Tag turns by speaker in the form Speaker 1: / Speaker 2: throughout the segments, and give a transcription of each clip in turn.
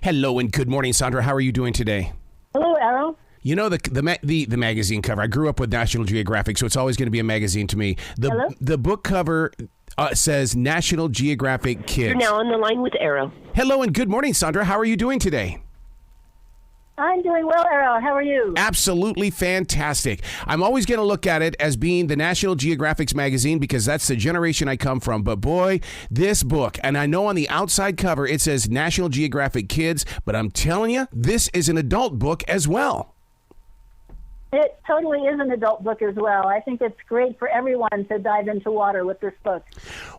Speaker 1: Hello and good morning, Sandra. How are you doing today?
Speaker 2: Hello, Arrow.
Speaker 1: You know the magazine cover. I grew up with National Geographic, so it's always going to be a magazine to me. The book cover says National Geographic Kids.
Speaker 3: You're now on the line with Arrow.
Speaker 1: Hello and good morning, Sandra. How are you doing today?
Speaker 2: I'm doing well, Arrow. How are you?
Speaker 1: Absolutely fantastic. I'm always going to look at it as being the National Geographic's magazine because that's the generation I come from. But boy, this book, and I know on the outside cover it says National Geographic Kids, but I'm telling you, this is an adult book as well.
Speaker 2: It totally is an adult book as well. I think it's great for everyone to dive into water with this book.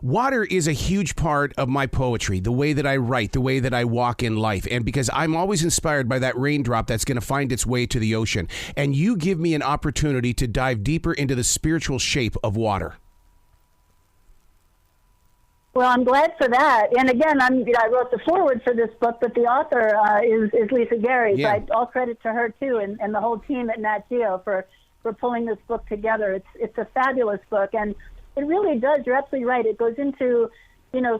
Speaker 1: Water is a huge part of my poetry, the way that I write, the way that I walk in life. And because I'm always inspired by that raindrop that's going to find its way to the ocean. And you give me an opportunity to dive deeper into the spiritual shape of water.
Speaker 2: Well, I'm glad for that. And again, I wrote the foreword for this book, but the author is Lisa Gary.
Speaker 1: Yeah.
Speaker 2: So all credit to her, too, and the whole team at Nat Geo for pulling this book together. It's a fabulous book, and it really does. You're absolutely right. It goes into,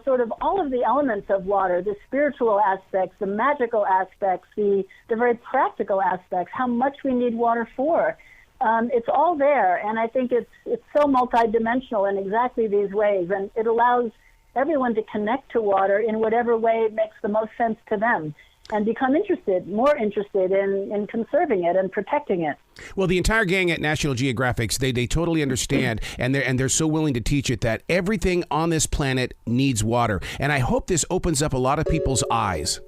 Speaker 2: sort of all of the elements of water, the spiritual aspects, the magical aspects, the very practical aspects, how much we need water for. It's all there, and I think it's so multidimensional in exactly these ways, and it allows everyone to connect to water in whatever way makes the most sense to them and become more interested in conserving it and protecting it.
Speaker 1: Well, the entire gang at National Geographic, they totally understand, and they're so willing to teach it that everything on this planet needs water. And I hope this opens up a lot of people's eyes.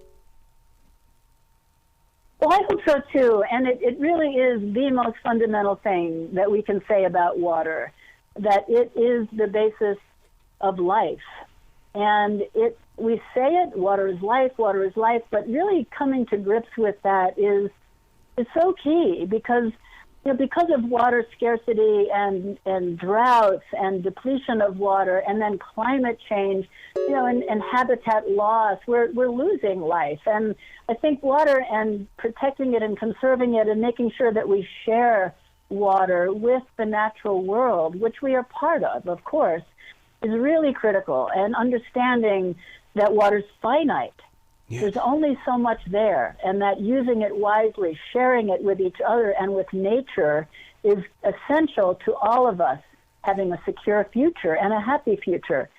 Speaker 2: Well, I hope so, too. And it really is the most fundamental thing that we can say about water, that it is the basis of life. And we say it, water is life, but really coming to grips with that is so key because of water scarcity and droughts and depletion of water and then climate change, and habitat loss, we're losing life. And I think water and protecting it and conserving it and making sure that we share water with the natural world, which we are part of course, is really critical, and understanding that water's finite. Yes. There's only so much there, and that using it wisely, sharing it with each other and with nature is essential to all of us having a secure future and a happy future.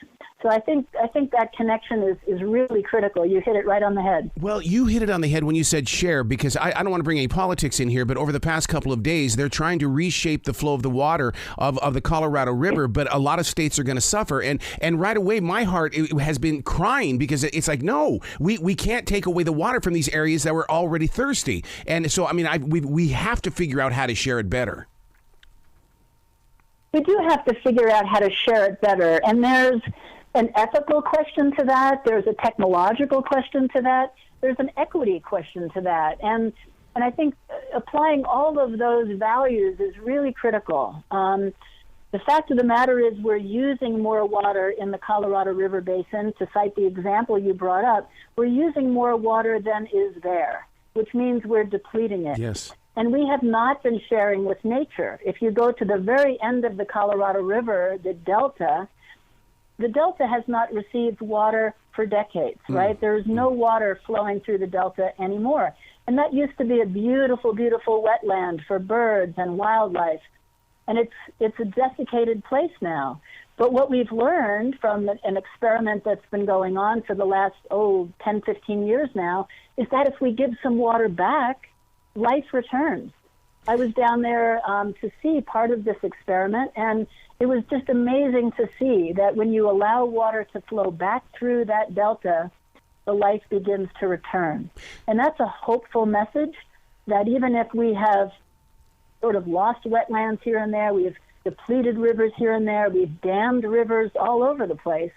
Speaker 2: So I think that connection is really critical. You hit it right on the head.
Speaker 1: Well, you hit it on the head when you said share, because I don't want to bring any politics in here, but over the past couple of days, they're trying to reshape the flow of the water of the Colorado River, but a lot of states are going to suffer. And right away, my heart has been crying because it's like, no, we can't take away the water from these areas that were already thirsty. And so, we have to figure out how to share it better.
Speaker 2: We do have to figure out how to share it better. And there's an ethical question to that. There's a technological question to that. There's an equity question to that. And I think applying all of those values is really critical. The fact of the matter is we're using more water in the Colorado River Basin. To cite the example you brought up, we're using more water than is there, which means we're depleting it.
Speaker 1: Yes.
Speaker 2: And we have not been sharing with nature. If you go to the very end of the Colorado River, the Delta has not received water for decades, right? There is no water flowing through the Delta anymore. And that used to be a beautiful, beautiful wetland for birds and wildlife. And it's a desiccated place now. But what we've learned from an experiment that's been going on for the last, 10, 15 years now, is that if we give some water back, life returns. I was down there to see part of this experiment, and it was just amazing to see that when you allow water to flow back through that delta, the life begins to return. And that's a hopeful message that even if we have sort of lost wetlands here and there, we've depleted rivers here and there, we've dammed rivers all over the place,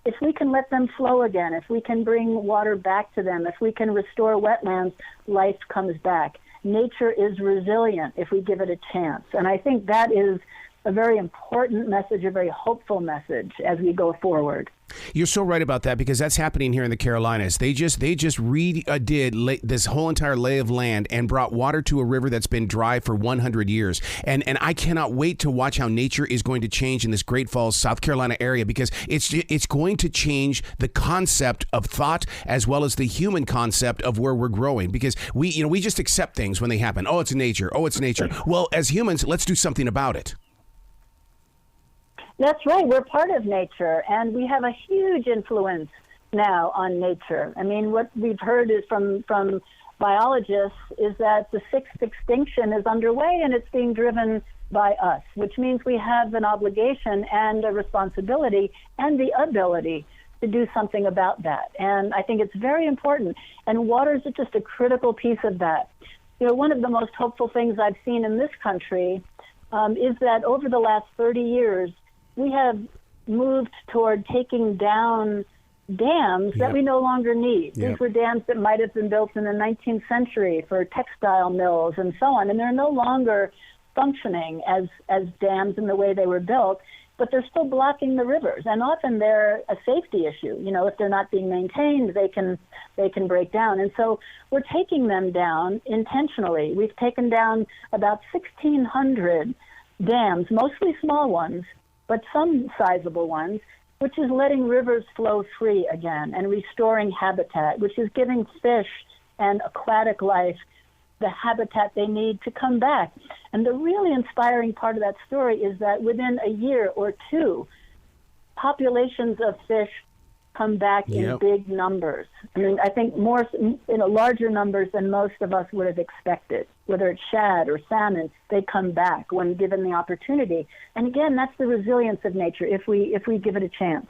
Speaker 2: if we can let them flow again, if we can bring water back to them, if we can restore wetlands, life comes back. Nature is resilient if we give it a chance. And I think that is a very important message, a very hopeful message as we go forward.
Speaker 1: You're so right about that, because that's happening here in the Carolinas. They just redid this whole entire lay of land and brought water to a river that's been dry for 100 years. And I cannot wait to watch how nature is going to change in this Great Falls, South Carolina area, because it's going to change the concept of thought as well as the human concept of where we're growing, because we just accept things when they happen. Oh, it's nature. Oh, it's nature. Well, as humans, let's do something about it.
Speaker 2: That's right. We're part of nature, and we have a huge influence now on nature. I mean, what we've heard is from biologists is that the sixth extinction is underway, and it's being driven by us, which means we have an obligation and a responsibility and the ability to do something about that. And I think it's very important. And water is just a critical piece of that. One of the most hopeful things I've seen in this country is that over the last 30 years, we have moved toward taking down dams that we no longer need. These were dams that might have been built in the 19th century for textile mills and so on, and they're no longer functioning as dams in the way they were built, but they're still blocking the rivers, and often they're a safety issue. If they're not being maintained, they can break down. And so we're taking them down intentionally. We've taken down about 1,600 dams, mostly small ones, but some sizable ones, which is letting rivers flow free again and restoring habitat, which is giving fish and aquatic life the habitat they need to come back. And the really inspiring part of that story is that within a year or two, populations of fish come back in big numbers. I mean, I think larger numbers than most of us would have expected. Whether it's shad or salmon, they come back when given the opportunity. And again, that's the resilience of nature if we give it a chance.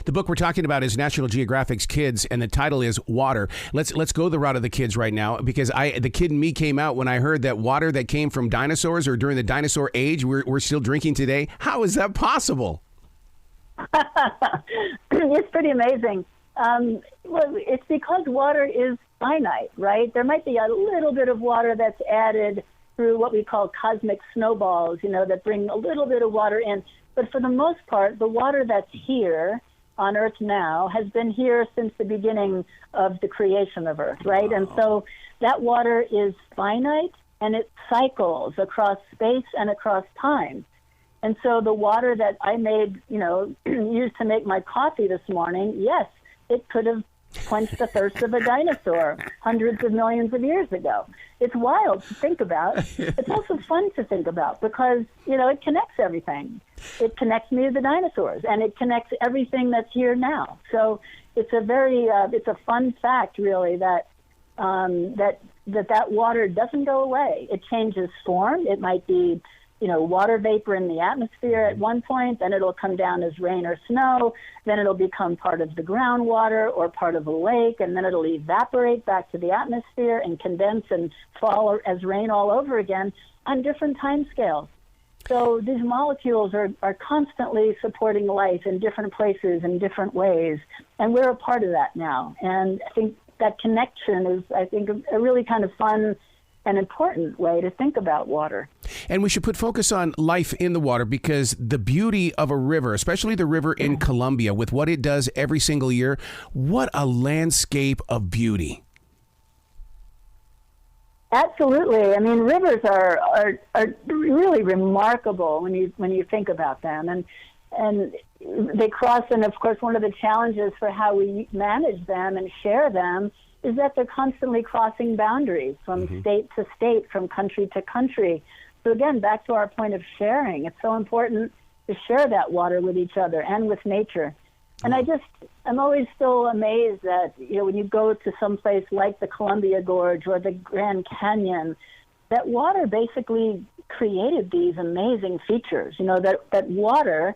Speaker 1: The book we're talking about is National Geographic's Kids, and the title is Water. Let's go the route of the kids right now, because the kid in me came out when I heard that water that came from dinosaurs or during the dinosaur age we're still drinking today. How is that possible?
Speaker 2: It's pretty amazing. Well, it's because water is finite, right? There might be a little bit of water that's added through what we call cosmic snowballs, that bring a little bit of water in. But for the most part, the water that's here on Earth now has been here since the beginning of the creation of Earth, right? And so that water is finite, and it cycles across space and across time. And so the water that I made, used to make my coffee this morning, yes, it could have quenched the thirst of a dinosaur hundreds of millions of years ago. It's wild to think about. It's also fun to think about because, it connects everything. It connects me to the dinosaurs, and it connects everything that's here now. So it's it's a fun fact, really, that that water doesn't go away. It changes form. It might be water vapor in the atmosphere at one point, then it'll come down as rain or snow, then it'll become part of the groundwater or part of a lake, and then it'll evaporate back to the atmosphere and condense and fall as rain all over again on different time scales. So these molecules are constantly supporting life in different places in different ways, and we're a part of that now. And I think that connection is, a really kind of fun an important way to think about water.
Speaker 1: And we should put focus on life in the water, because the beauty of a river, especially the river in Colombia, with what it does every single year, what a landscape of beauty.
Speaker 2: Absolutely. I mean, rivers are really remarkable when you think about them, and they cross. And of course, one of the challenges for how we manage them and share them is that they're constantly crossing boundaries from state to state, from country to country. So again, back to our point of sharing, it's so important to share that water with each other and with nature. And I'm always still amazed that, when you go to some place like the Columbia Gorge or the Grand Canyon, that water basically created these amazing features, that water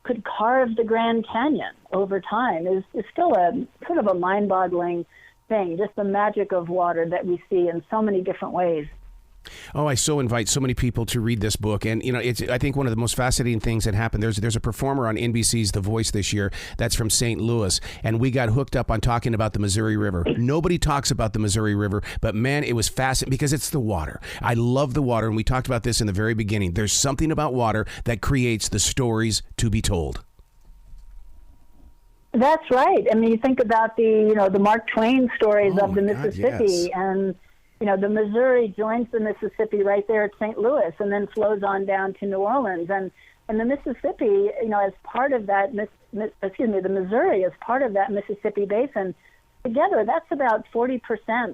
Speaker 2: could carve the Grand Canyon over time is still a sort of a mind-boggling thing, just the magic of water that we see in so many different ways.
Speaker 1: Oh, I so invite so many people to read this book. And, it's I think one of the most fascinating things that happened, there's a performer on NBC's The Voice this year that's from St. Louis, and we got hooked up on talking about the Missouri River. Nobody talks about the Missouri River, but man, it was fascinating because it's the water. I love the water, and we talked about this in the very beginning. There's something about water that creates the stories to be told.
Speaker 2: That's right. I mean, you think about the Mark Twain stories of the Mississippi,
Speaker 1: yes.
Speaker 2: and the Missouri joins the Mississippi right there at St. Louis, and then flows on down to New Orleans, and the Mississippi, as part of that, the Missouri as part of that Mississippi basin. Together, that's about 40%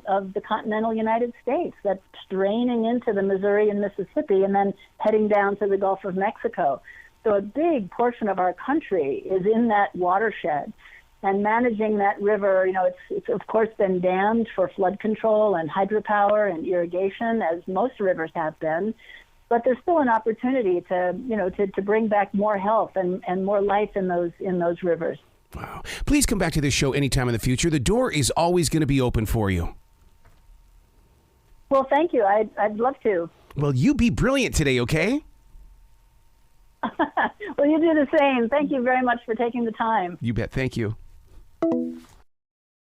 Speaker 2: of the continental United States that's draining into the Missouri and Mississippi, and then heading down to the Gulf of Mexico. So a big portion of our country is in that watershed, and managing that river, it's of course been dammed for flood control and hydropower and irrigation, as most rivers have been. But there's still an opportunity to bring back more health and more life in those rivers.
Speaker 1: Wow. Please come back to this show anytime in the future. The door is always going to be open for you.
Speaker 2: Well, thank you. I'd love to.
Speaker 1: Well, you be brilliant today, okay?
Speaker 2: Well, you do the same. Thank you very much for taking the time.
Speaker 1: You bet. Thank you.